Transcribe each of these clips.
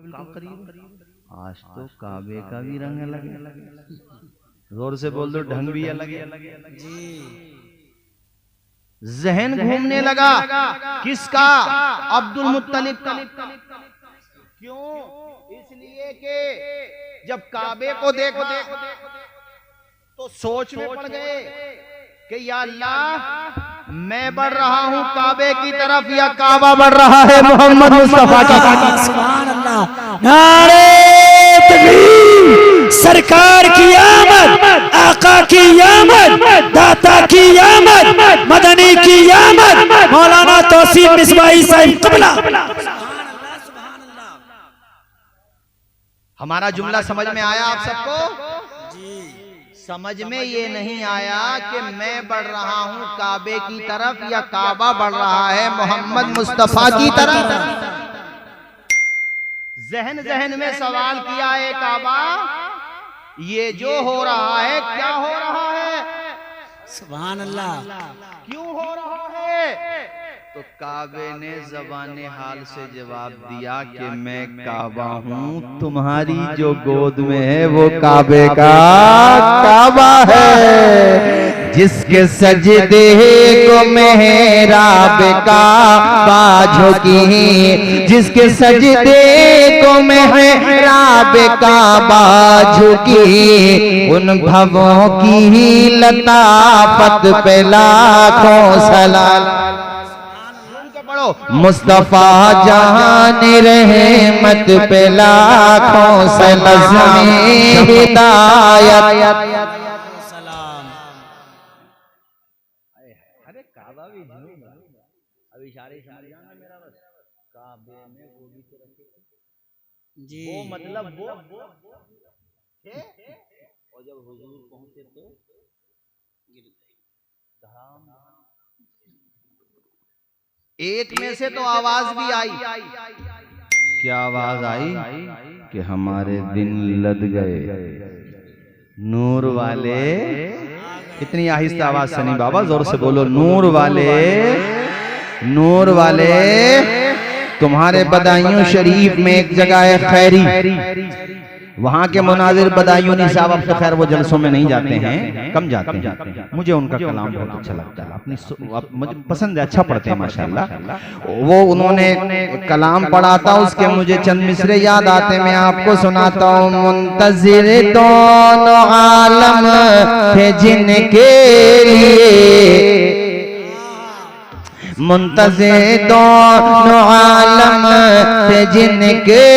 बिल्कुल करीब। आज तो काबे का भी रंग अलग है। जोर से बोल दो, ढंग भी अलग है जी। जहन घूमने लगा किसका? अब्दुल मुत्तलिब का। क्यों? इसलिए कि जब काबे को देखा तो सोच में पड़ गए कि या अल्लाह, मैं बढ़ रहा हूं काबे की तरफ या काबा बढ़ रहा है मोहम्मद मुस्तफा की तरफ। सुभान अल्लाह, नारे तकबीर, सरकार की आमद, आका की आमद, दाता की आमद, मदनी की आमद, मौलाना तौसीफ मिसबाही साहिब क़िबला। हमारा जुमला समझ में आया आप सबको? समझ में ये नहीं आया कि मैं बढ़ रहा हूं काबे की तरफ या काबा बढ़ रहा है मोहम्मद मुस्तफा की तरफ। जहन जहन में सवाल किया है काबा, ये जो हो रहा है क्या हो रहा है? सुभान अल्लाह। क्यों हो रहा है? तो काबे ने ज़बाने हाल से जवाब दिया कि मैं काबा हूँ, तुम्हारी जो गोद में है वो काबे का काबा है। जिसके सजदे को मेहराब काबा झुकी, जिसके सजदे को मेहराब काबा झुकी, उन भवों की लताफत पे लाखों सलाम। मुस्तफा जान रहमत पे लाखों सलाम हिदायत। सलाम। अरे काबा भी झूम, अब इशारे जाना मेरा बस। काबे में वो भी तो रखे जी, वो मतलब वो थे। और जब हुजूर पहुंचे तो एक में से तो आवाज भी आई। क्या आवाज आई? कि हमारे दिन लद गए, नूर वाले। इतनी आहिस्ता आवाज सुनी बाबा, जोर से बोलो, नूर वाले, नूर वाले। तुम्हारे बदायूं शरीफ में एक जगह है खैरी, वहां के मुनाजिर बदायूनी साहब अब तो खैर वो जलसों में नहीं जाते हैं, कम जाते हैं। मुझे उनका कलाम बहुत अच्छा लगता है, अपनी मुझे पसंद है, अच्छा पढ़ते हैं माशाल्लाह। वो उन्होंने कलाम पढ़ा था, उसके मुझे चंद मिसरे याद आते, मैं आपको सुनाता हूँ। मुंतजिर दोनों आलम थे जिनके लिए, मुंतज़िर दोनों आलम थे जिनके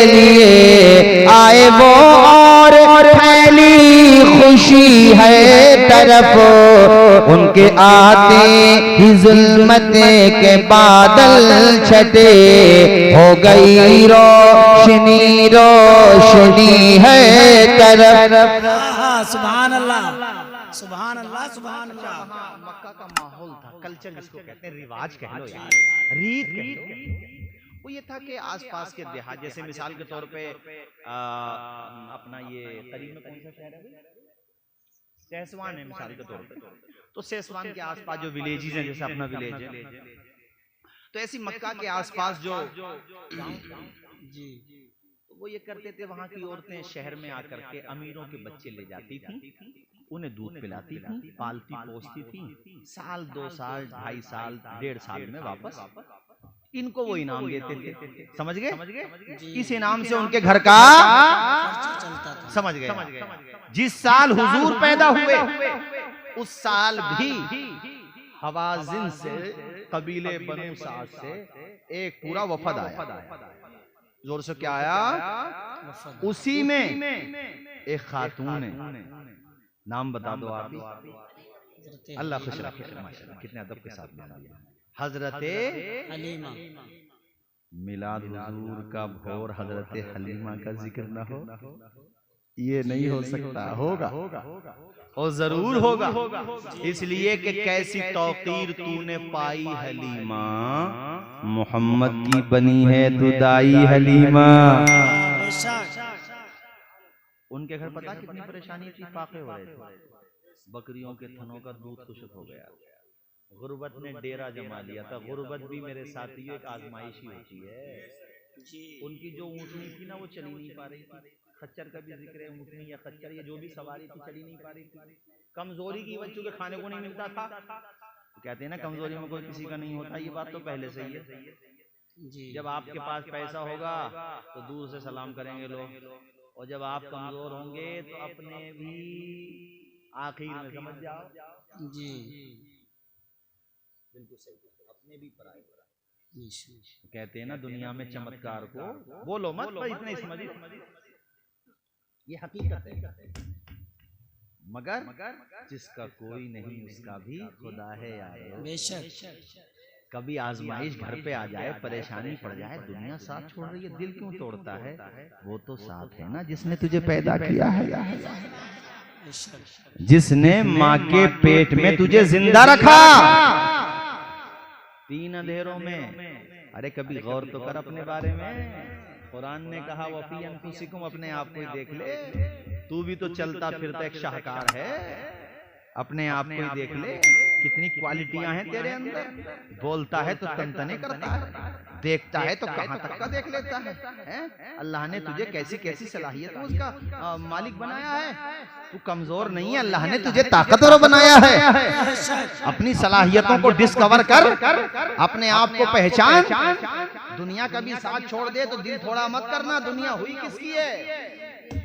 लिए, आए वो और फैली खुशी है तरफ, उनके आते ही जुल्मत के बादल छटे, हो गई रोशनी रोशनी है तरफ। सुभान अल्लाह, सुभान अल्लाह, सुभान अल्लाह। मक्का का माहौल था, कल्चर जिसको कहते हैं, रिवाज कह लो यार, रीत कह लो। वो ये था कि आसपास के देहात, जैसे मिसाल के तौर पे अपना ये करीब में कौन सा शहर है? सेसवान है मिसाल के तौर पे। तो सेसवान के आसपास जो विलेजेस हैं, जैसे अपना विलेज है, तो ऐसी मक्का के आसपास जो जी, तो वो ये करते थे, वहां की औरतें शहर में आकर के अमीरों के बच्चे ले जाती थी, उन्हें दूध पिलाती थी, पालती पोसती थी, साल 2 साल 2.5 साल 1.5 साल में वापस इनको वो इनाम देते थे। समझ गए? इस इनाम से उनके घर का चलता था। समझ गए? जिस साल हुजूर पैदा हुए उस साल भी हवाजिन से, कबीले बनु साद से एक पूरा वफद आया। जोर से क्या आया? उसी में एक खातून है, नाम बता दो आप ही। अल्लाह खुश रखे, माशाल्लाह कितने अदब के साथ बयान दिया। हजरते हलीमा। मिलाद हुजूर का भोर हजरते हलीमा का जिक्र ना हो, ये नहीं हो सकता। होगा और जरूर होगा, इसलिए कि कैसी तौकीर तूने पाई हलीमा, मोहम्मद की बनी है तू दाई हलीमा। उनके घर पता कितनी परेशानी थी, फाके हो रहे थे, बकरियों के थनों का दूध खुश्क हो गया, गुर्बत ने डेरा जमा लिया था। गुर्बत भी मेरे साथियों एक आजमाइश ही होती है। उनकी जो ऊँटनी थी ना वो चली नहीं पा रही थी। खच्चर का भी जिक्र है, ऊँटनी या खच्चर या जो भी सवारी थी चली नहीं पा रही थी, कमजोरी की वजह से खाने को नहीं मिलता था। तो कहते हैं ना कमजोरी में कोई किसी का नहीं होता, ये बात तो पहले से ही है। जब आपके पास पैसा होगा तो दूर से सलाम करेंगे लोग, और जब आप कमजोर होंगे तो अपने भी आखिर में समझ जाओ जी, बिल्कुल सही, अपने भी पराए। कहते हैं ना दुनिया में चमत्कार को बोलो मत पर इतने समझ, ये हकीकत है। मगर जिसका कोई नहीं उसका भी खुदा है यार। बेशक कभी आजमाइश घर पे आ जाए, परेशानी पड़ जाए, दुनिया साथ छोड़ रही है, दिल क्यों तोड़ता है? वो तो साथ है ना जिसने तुझे पैदा किया है, जिसने माँ के पेट में तुझे जिंदा रखा 3 अंधेरों में। अरे कभी गौर तो कर अपने बारे में। कुरान ने कहा वफी अनफुसिकुम, अपने आप को ही देख ले, तू भी तो चलता फिरता एक शाहकार है, अपने आप को ही देख ले, कितनी क्वालिटियां हैं तेरे अंदर। बोलता है तो तनतने करता है, देखता है तो कहां तक का देख लेता है? अल्लाह ने तुझे कैसी कैसी सलाहियतों उसका मालिक बनाया है। तू कमजोर नहीं है, अल्लाह ने तुझे ताकतवर बनाया है। अपनी सलाहियतों को डिस्कवर कर, अपने आप को पहचान। दुनिया कभी साथ छोड़ दे तो दिल थोड़ा मत करना, दुनिया हुई किसकी है?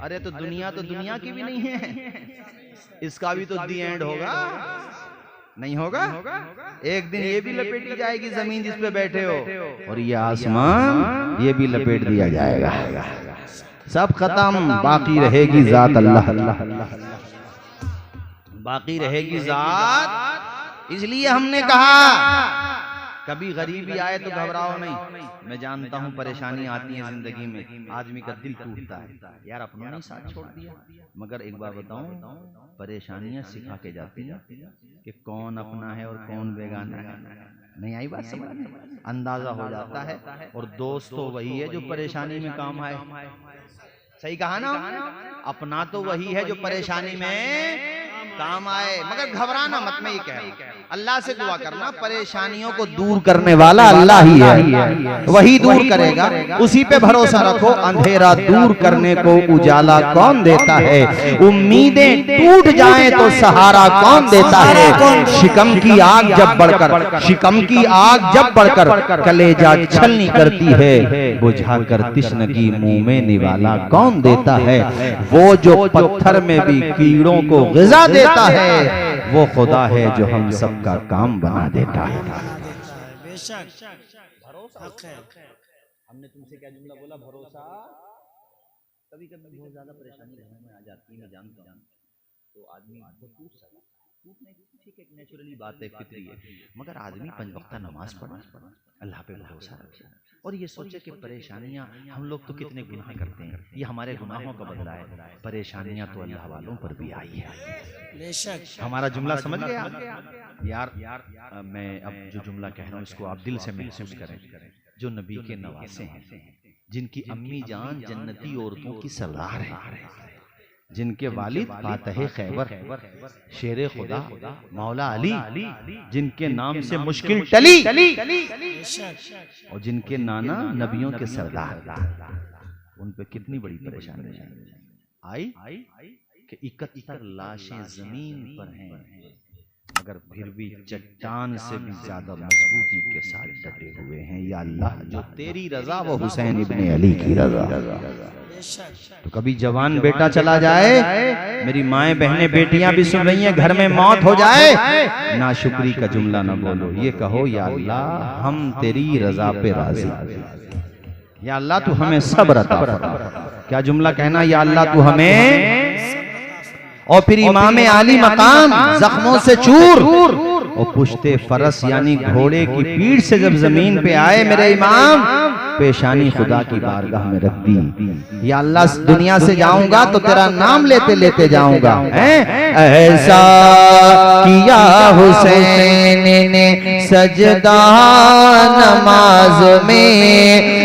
अरे तो दुनिया की भी नहीं है, इसका भी तो दी एंड होगा, नहीं होगा? एक दिन ये भी लपेटी जाएगी जमीन जिस पे बैठे हो, और ये आसमान ये भी लपेट दिया जाएगा, सब खत्म। बाकी रहेगी जात अल्लाह, बाकी रहेगी जात। इसलिए हमने कहा कभी गरीबी आए तो घबराओ नहीं। मैं जानता हूँ परेशानी आती है जिंदगी में, आदमी का दिल टूटता है, यार अपनों ने साथ छोड़ दिया। मगर एक बार बताऊं, परेशानियां सिखा के जाती हैं कि कौन अपना है और कौन बेगाना है। नहीं आई बात समझ में? अंदाजा हो जाता है। और दोस्त तो वही है जो परेशानी में काम आए। सही कहा ना? अपना तो वही है जो परेशानी में काम आए। मगर घबराना मत, मैं ये कह रहा हूं, अल्लाह से दुआ करना, परेशानियों को दूर करने वाला अल्लाह ही है, वही दूर करेगा, उसी पे भरोसा रखो। अंधेरा दूर करने को उजाला कौन देता है? उम्मीदें टूट जाएं तो सहारा कौन देता है? शिकम की आग जब बढ़कर कलेजा छलनी करती है, बुझाकर तिश्नगी मुंह में निवाला कौन देता है? वो जो पत्थर में भी कीड़ों को ग़िज़ा देता है, वो खुदा है जो हम सबका काम बना देता है। बेशक भरोसा है। हमने तुमसे क्या जुमला बोला? भरोसा। कभी कभी बहुत ज्यादा परेशानी घर में आ जाती है, मैं जानता हूँ, तो आदमी टूटने ठीक है, नेचुरली बात है, फितरी है। मगर आदमी 5 वक्त नमाज पढ़े, अल्लाह पे भरोसा रखे और ये सोचे कि परेशानियां, हम लोग तो कितने गुनाह करते हैं, ये हमारे गुनाहों का बदला है। परेशानियां तो अल्लाह वालों पर भी आई है। हमारा जुमला समझ गया यार? मैं अब जो जुमला कह रहा हूँ इसको आप दिल से महसूस करें। जो नबी के नवासे हैं, जिनकी अम्मी जान जन्नती औरतों की सरदार है, जिनके वालिद फातह खैबर शेर खुदा मौला अली, जिनके नाम से मुश्किल टली, और जिनके नाना नबियों के सरदार, उन पे कितनी बड़ी परेशानी आई कि 71 लाशें जमीन पर हैं, मगर फिर भी चट्टान से भी ज्यादा मजबूती के साथ डटे हुए हैं। या अल्लाह, जो तेरी रजा वो हुसैन इब्ने अली की रजा। तो कभी जवान बेटा चला जाए, मेरी माएं बहनें बेटियां भी सुन रही हैं, घर में मौत हो जाए, नाशुक्री का जुमला ना बोलो, ये कहो या अल्लाह हम तेरी रजा पे राजी, या अल्लाह तू हमें सब्र अता फरमा। क्या जुमला कहना? या अल्लाह तू हमें। और फिर इमाम आली मकाम जख्मों से चूर और पुश्ते फरस यानी घोड़े की पीठ से जब जमीन पे आए, मेरे इमाम पेशानी खुदा की बारगाह में रख दी। या अल्लाह दुनिया से जाऊंगा तो तेरा नाम लेते लेते जाऊंगा। ऐसा किया हुसैन ने सजदा नमाज में,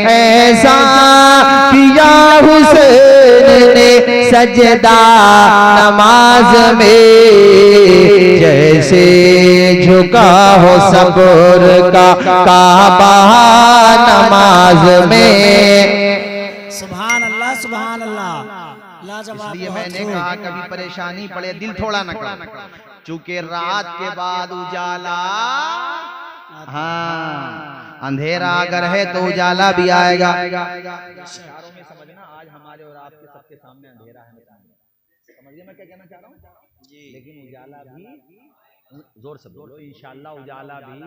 ऐसा किया हुसैन ने सजदा नमाज में, जैसे झुका हो सब्र का काबा नमाज नमाज में। सुभान अल्लाह सुभान अल्लाह। लाजवाब। इसलिए मैंने कहा कभी परेशानी पड़े दिल थोड़ा न करो, चूंकि रात के बाद उजाला, हाँ अंधेरा अगर है तो उजाला भी आएगा। इशारों में समझना, आज हमारे और आपके सबके सामने अंधेरा है, समझिए मैं क्या कहना चाह रहा हूँ जी। लेकिन उजाला भी, जोर से बोलो, इंशाअल्लाह उजाला भी।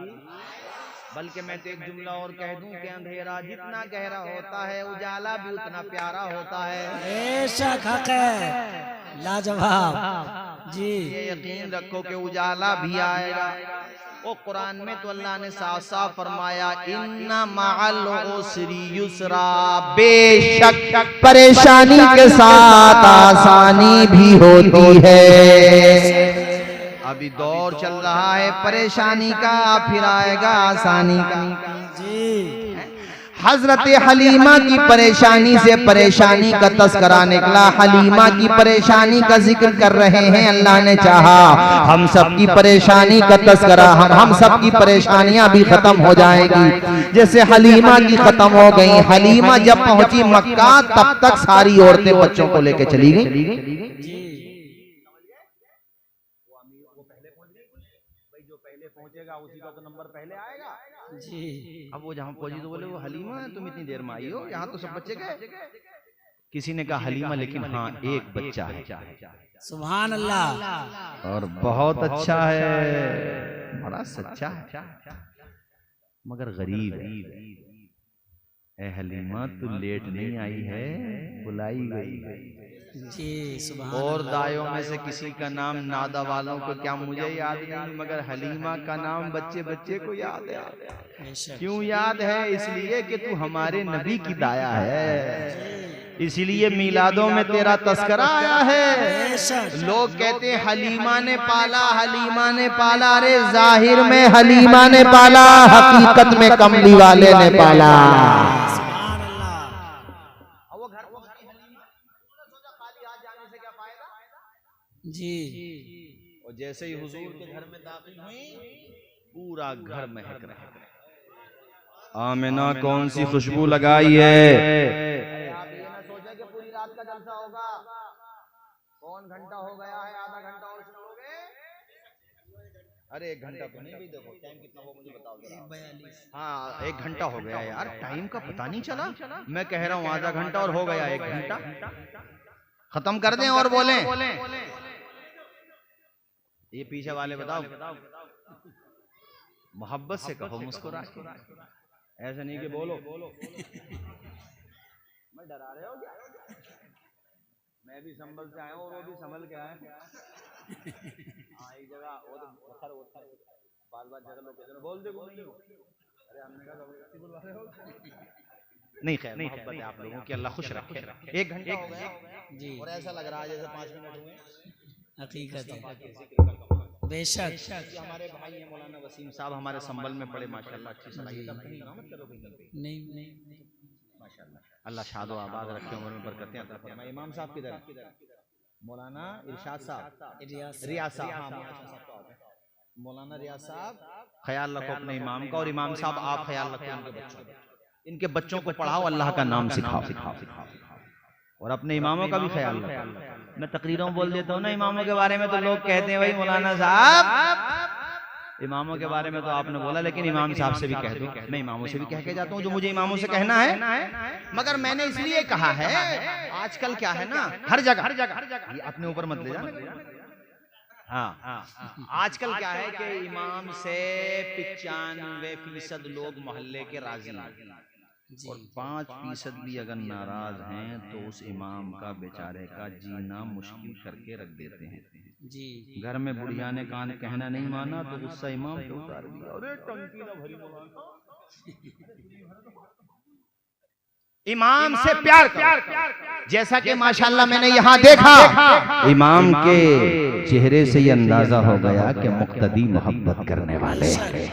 बल्कि मैं तो एक जुमला और कह दूं कि अंधेरा जितना गहरा होता है उजाला भी उतना प्यारा होता है। बेशक हक है, लाजवाब जी। ये यकीन रखो कि उजाला भी आएगा। वो कुरान में तो अल्लाह ने साफ साफ फरमाया, इन्ना मअल उसरी युसरा, बेशक परेशानी के साथ आसानी भी होती है। अभी दौर चल रहा है परेशानी का, फिर आएगा आसानी का जी। हजरत हलीमा की परेशानी से परेशानी का तस्करा निकला। हलीमा की परेशानी का जिक्र कर रहे हैं। अल्लाह ने चाहा हम सब की परेशानी का तस्करा, हम सब की परेशानियां भी खत्म हो जाएगी जैसे हलीमा की खत्म हो गई। हलीमा जब पहुंची मक्का तब तक सारी औरतें बच्चों को लेकर चली गई। जो पहले पहुंचेगा उसी का तो नंबर पहले आएगा जी। अब वो जहां पहुंची तो बोले वो हलीमा तुम इतनी देर में आई हो, यहाँ तो सब बच्चे गए। किसी ने कहा हलीमा लेकिन हाँ एक बच्चा है। सुभान अल्लाह। और बहुत अच्छा है, बड़ा सच्चा है, मगर गरीब है। ए हलीमा तू लेट नहीं आई है, बुलाई गई जी। सुभान और दायों में से किसी का नाम नादा वालों को क्या मुझे याद नहीं, मगर हलीमा का नाम बच्चे बच्चे को याद है। क्यों याद है? इसलिए कि तू हमारे नबी की दाया है, इसलिए मिलादों में तेरा तस्करा आया है। लोग कहते हैं हलीमा ने पाला, हलीमा ने पाला। अरे जाहिर में हलीमा ने पाला, हकीकत में कमली वाले ने पाला। जी। और जैसे ही हुजूर के घर में दाखिल हुई पूरा घर महक रहा है। आमिना कौन सी खुशबू लगाई है। आप ये ना सोचे कि पूरी रात का जलसा होगा। कौन घंटा हो गया है, आधा घंटा और सुन लोगे। अरे 1 घंटा तो नहीं भी, देखो टाइम कितना हो मुझे बताओ जरा। हाँ 1 घंटा हो गया यार, टाइम का पता नहीं चला। मैं कह रहा हूँ आधा घंटा और हो गया 1 घंटा। खत्म कर दें और बोलें। ये पीछे वाले बताओ, मोहब्बत से कहो, मुस्कुरा के, ऐसा नहीं कि बोलो मैं डरा रहे हो क्या। मैं भी संभल से आया हूँ और वो भी संभल के आए। हाँ एक जगह वो तो बार बार जगह लोग बोल दे नहीं हो। अरे हमने कहा नहीं, खैर मोहब्बत है आप लोगों की, अल्लाह खुश रखे। 1 घंटा हो गया जी, और ऐसा लग रहा है जैसे 5 मिनट हुए। हकीकत है। बेशक हमारे भाई हैं मौलाना वसीम साहब, हमारे संबल में पड़े माशाल्लाह, अच्छी सलाहियत। नहीं माशाल्लाह, अल्लाह शादो आबाद रखे, उम्र में बरकतें अता फरमाए। इमाम साहब किधर? मौलाना इरशाद साहब, रियाज साहब, मौलाना रियाज साहब ख्याल रखो अपने इमाम का, और इमाम साहब आप ख्याल रखो उनके बच्चों का। इनके बच्चों को पढ़ाओ, अल्लाह का नाम सिखाओ, और अपने इमामों का भी ख्याल रखो। मैं तकरीरों बोल देता हूँ ना इमामों के बारे में, तो लोग कहते हैं भाई मौलाना साहब इमामों के बारे में तो आपने बोला, लेकिन इमाम साहब से भी कह दो। मैं इमामों से भी कह के जाता हूँ जो मुझे इमामों से कहना है, मगर मैंने इसलिए कहा है आजकल क्या है ना, हर जगह ये अपने ऊपर मत ले जाना। हाँ, आजकल क्या है कि इमाम से 95% लोग मोहल्ले के राजी हैं, और 5% भी अगर नाराज हैं तो उस इमाम का बेचारे का जीना मुश्किल करके रख देते हैं जी। घर में बुढ़िया ने कान कहना नहीं माना तो गुस्सा इमाम पे उतार दिया, अरे टंकी ना भरी इमाम से प्यार करो। जैसा कि माशाल्लाह मैंने यहाँ देखा, इमाम के चेहरे से ये अंदाजा हो गया कि मुक्तदी मोहब्बत करने वाले हैं।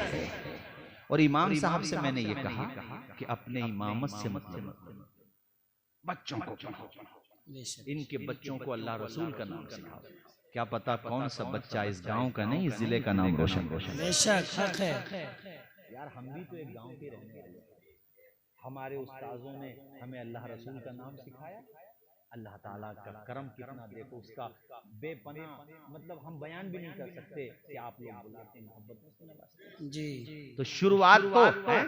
और इमाम साहब से मैंने ये कहा कि अपने इमामत से मतलब बच्चों को पढ़ाओ, इनके बच्चों को अल्लाह रसूल का नाम सिखाओ। क्या पता कौन सा बच्चा इस गांव का नहीं, इस जिले का नाम रोशन। बेशक हक है यार, हम भी तो एक गांव के रहने वाले, हमारे उस्ताजों ने हमें अल्लाह रसूल का नाम सिखाया। अल्लाह ताला का करम कितना देखो, उसका बेपना, मतलब हम बयान भी नहीं कर सकते कि आप लोग बुलाते मोहब्बत से नवाजते। जी तो शुरुआत तो है